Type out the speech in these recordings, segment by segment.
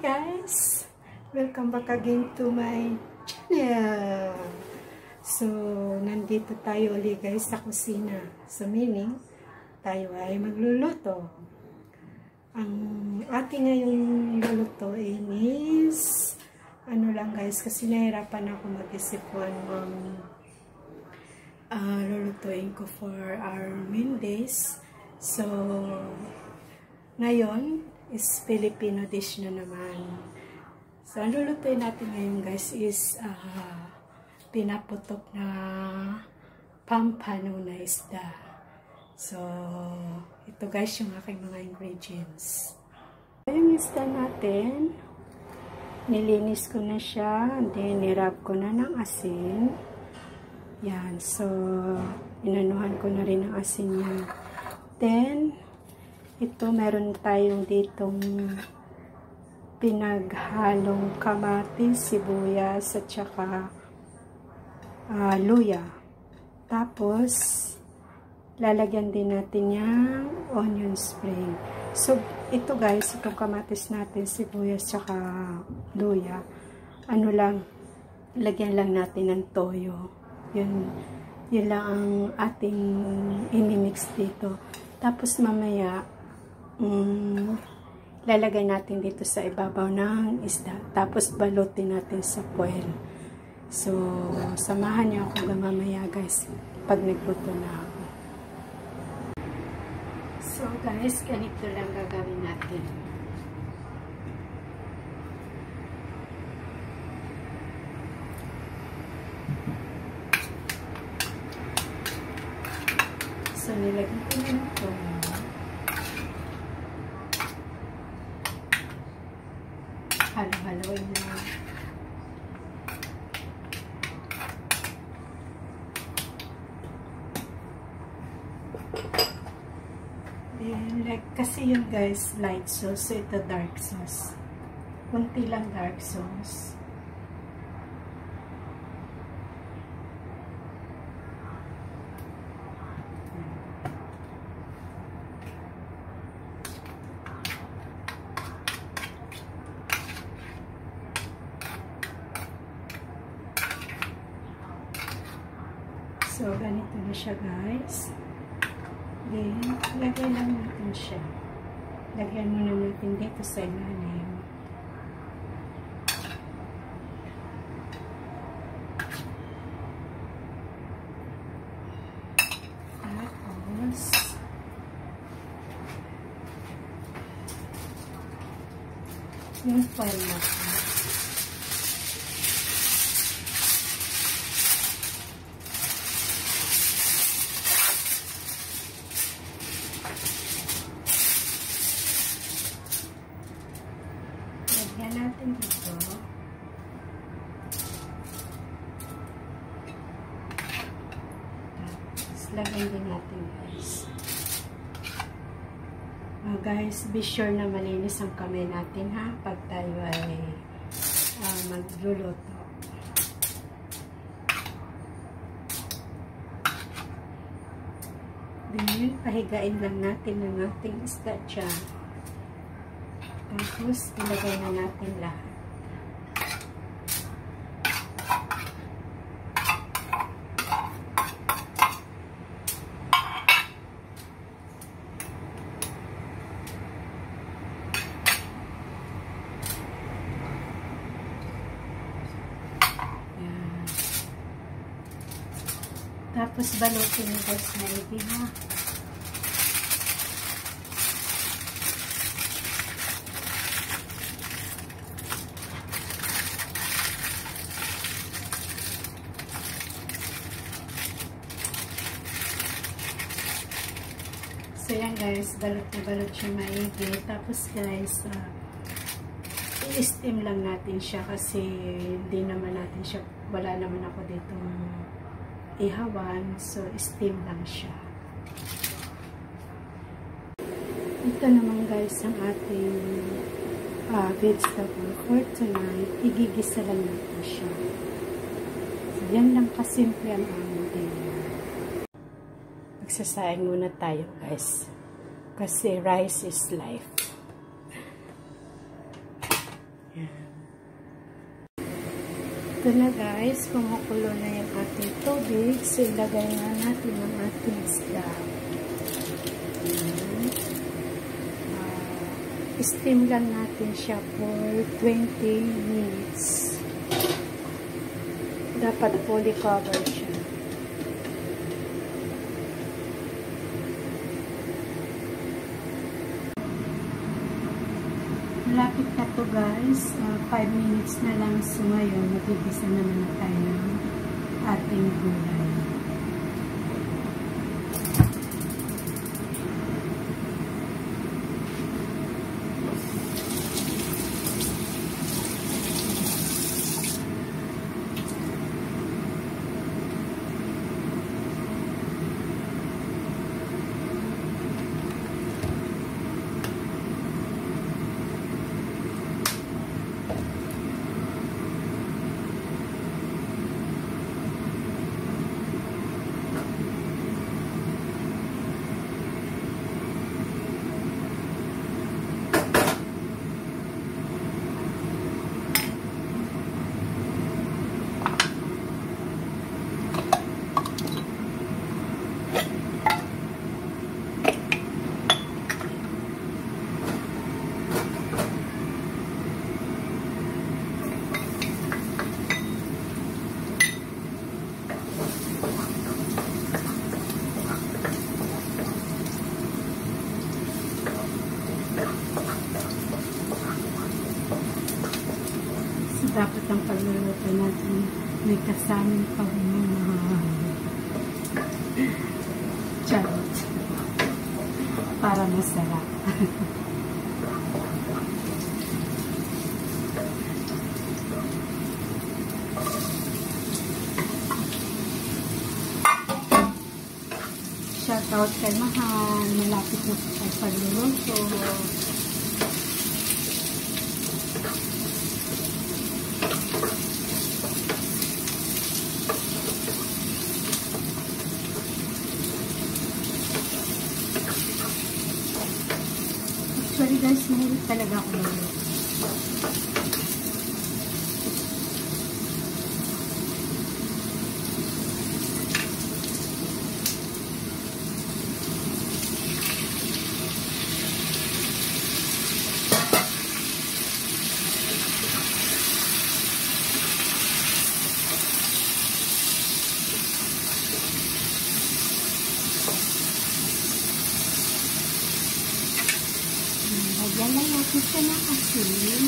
guys! Welcome back again to my channel. So, nandito tayo ulit guys sa kusina. So, meaning, tayo ay magluluto. Ang ating ngayong lulutuin is, ano lang guys, kasi nahirapan ako mag-isip ng lulutuin ko for our main days. So, ngayon, is Filipino dish na naman. So, ang lulutuin natin ngayon guys is pinaputok na pampano na isda. So, ito guys yung aking mga ingredients. Yung isda natin, nilinis ko na siya, then nirab ko na ng asin. Yan, so, inanuhan ko na rin ang asin niya. Then, ito, meron tayong ditong pinaghalong kamatis, sibuyas, at saka luya. Tapos, lalagyan din natin yung onion spring. So, ito guys, itong kamatis natin, sibuyas, saka luya. Ano lang, lagyan lang natin ng toyo. Yun lang ang ating inimix dito. Tapos, mamaya, lalagay natin dito sa ibabaw ng isda. Tapos balutin natin sa foil. So, samahan niyo ako mamaya guys pag nagluto na ako. So guys, ganito lang gagawin natin. So, nilagay ko na ito. Halo-haloin na. Then, like, kasi yun guys, light sauce. So, ito dark sauce. Kunti lang dark sauce. So, ganito na siya guys. Then, lagay lang natin siya. Lagyan muna natin dito sa ilalim. Tapos, yung foil natin. Lagyan natin dito. Tapos, lagyan din natin guys. Guys, be sure na malinis ang kamay natin ha, pag tayo ay magluluto. Then, pahigain lang natin ang ating isda dyan. Tapos, ilagay na natin lahat. Yan. Tapos, balutin mo guys na hindi ha. So, yan guys, balot na balot siya maigi. Tapos guys, i-steam lang natin siya kasi hindi naman natin siya, wala naman ako dito ihawan. So, steam lang siya. Ito naman guys, ang ating vegetable for tonight. Igigisa lang natin siya. So, yan lang kasimple ang aming dinner. Magsasaing muna tayo guys. Kasi rice is life. Yan. Ito na guys, kumukulo na yung ating tubig. So, ilagay na natin ang ating isda. Steam lang natin siya for 20 minutes. Dapat fully covered siya. Malapit na to guys. 5 minutes na lang. So ngayon, magigisa naman na tayo ng ating gulay. Dapat ang pagluluto natin may kasamang pagmamahal. Charot. Para masarap. Shoutout kay Mahal. Malapit na sa pagluluto. Actually guys, mahilig talaga ako mahilig. Lagyan lang natin siya ng asin.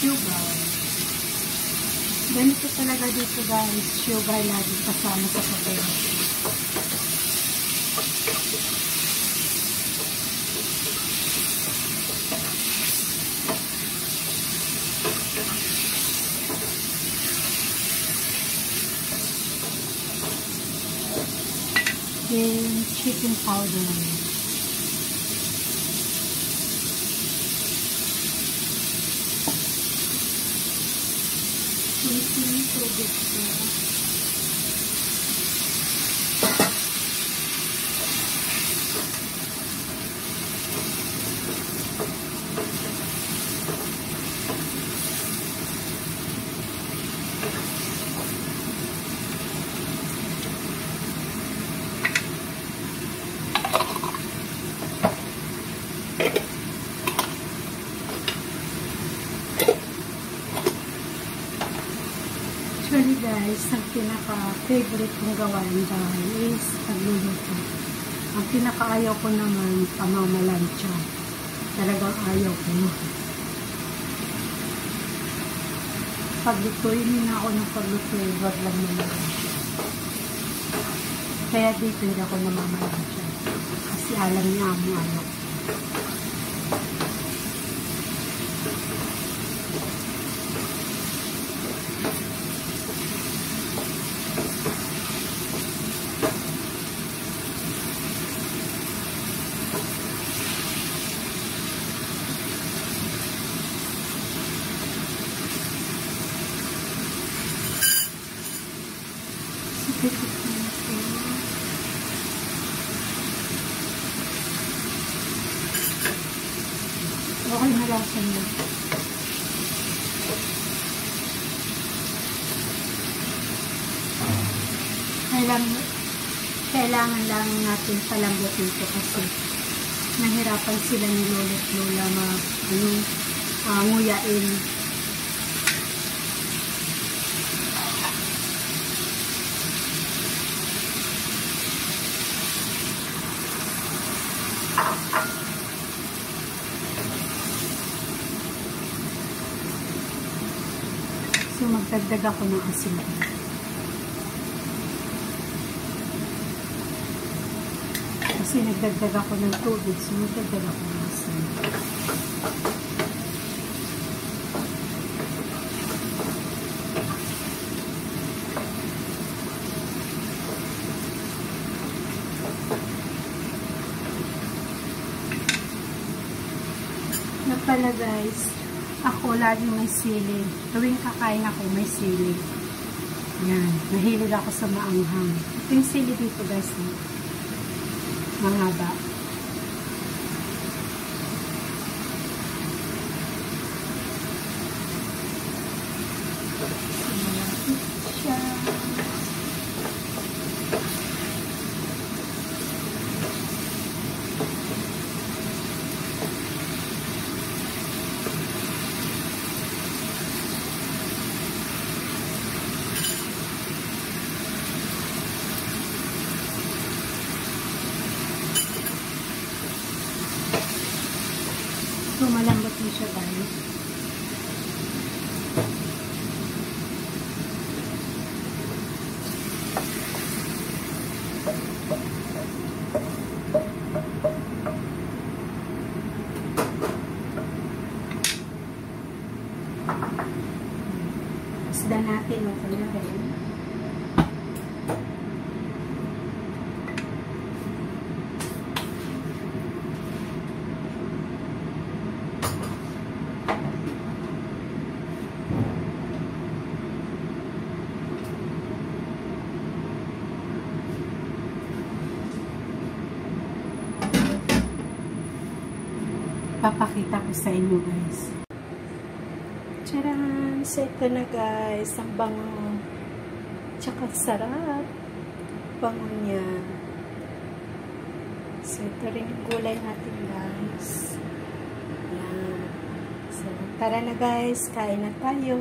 Sugar. Ganito talaga dito guys. Sugar lagi kasama sa pagkain. Then, chicken powder. Kunting tubig ko. Actually guys, ang pinaka-favorite kong gawain dahil is pagluluto. Ang pinaka-ayaw ko naman, pamamalansya. Talagang ayaw ko. Paglutuin na ako ng paglutuin, wag lang naman. Kaya dito hindi ako namamalansya. Kasi alam niya ang ayaw. Hiwasan mo. Kailangan lang natin palambutin ito kasi nahirapan sila ni Lolo at Lola nguyain. So magdagdag ako ng asin. Kasi nagdagdag ako ng tubig, so nagdagdag ako ng asin. Na pala guys, ako laging may sili. Tuwing kakain ako may sili. Yan, mahilig ako sa maanghang. Ito yung sili dito guys. Mahaba. Malapit siya. So, malambot din siya guys. Isda natin o kanya rin. Papakita ko sa inyo guys. Tcharan! So ito na guys, ang bango. Tsaka sarap. Bango niya. So ito rin yung gulay natin guys. Yan. So tara na guys, kain na tayo.